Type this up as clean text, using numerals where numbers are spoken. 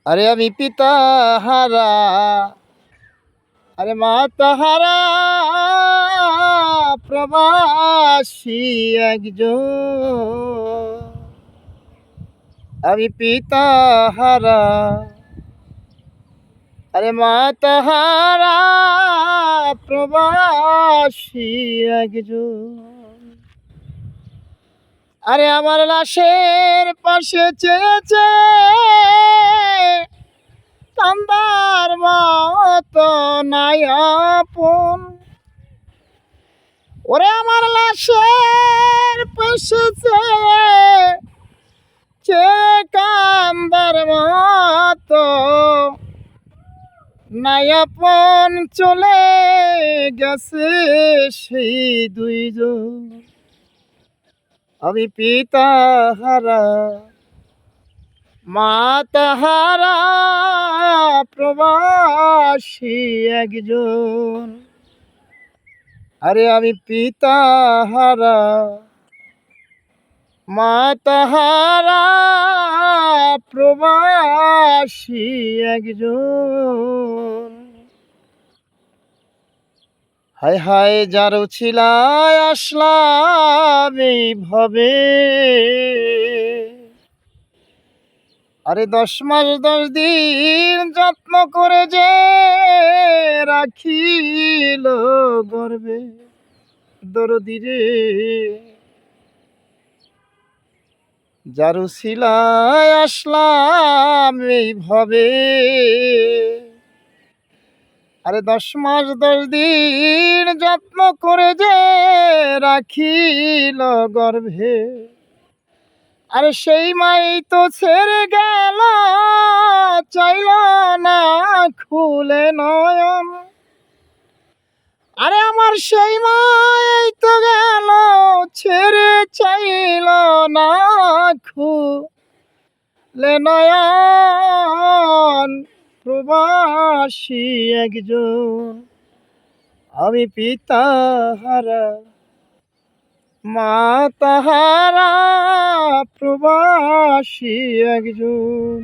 আরে আমি পিতা হারা, আরে মাতা হারা, প্রবাসী একজন। আমি পিতা হারা, আরে মাতা হারা, প্রবাসী একজন। আরে আমার লাশের পাশে চেয়েছে কান্দার মতো নাই আপন। ওরে আমার লাশের পাশে চেয়ে কান্দার মতো নাই আপন, চলে গেছে সেই দুইজন। আমি পিতা হারা, মাতা হারা, প্রবাসী একজন। আরে আমি পিতা হারা, মাতা হারা, প্রবাসী একজন। হায় হায় যার ছিলায় আসলাম এইভাবে। আরে 10 মাস 10 দিন যত্ন করে যে রাখিল গর্বে, দরদি রে যার ছিলায় আসলাম এইভাবে। আরে 10 মাস 10 দিন যত্ন করে যে রাখিল গর্ভে। আরে সেই মাই তো ছেড়ে গেল, চাইল না খুলে নয়ন। আরে আমার সেই মাই তো গেল ছেড়ে, চাইল না খুলে নয়ন। প্রবাসী একজন। আমি পিতা হারা, মাতা হারা, প্রবাসী একজন।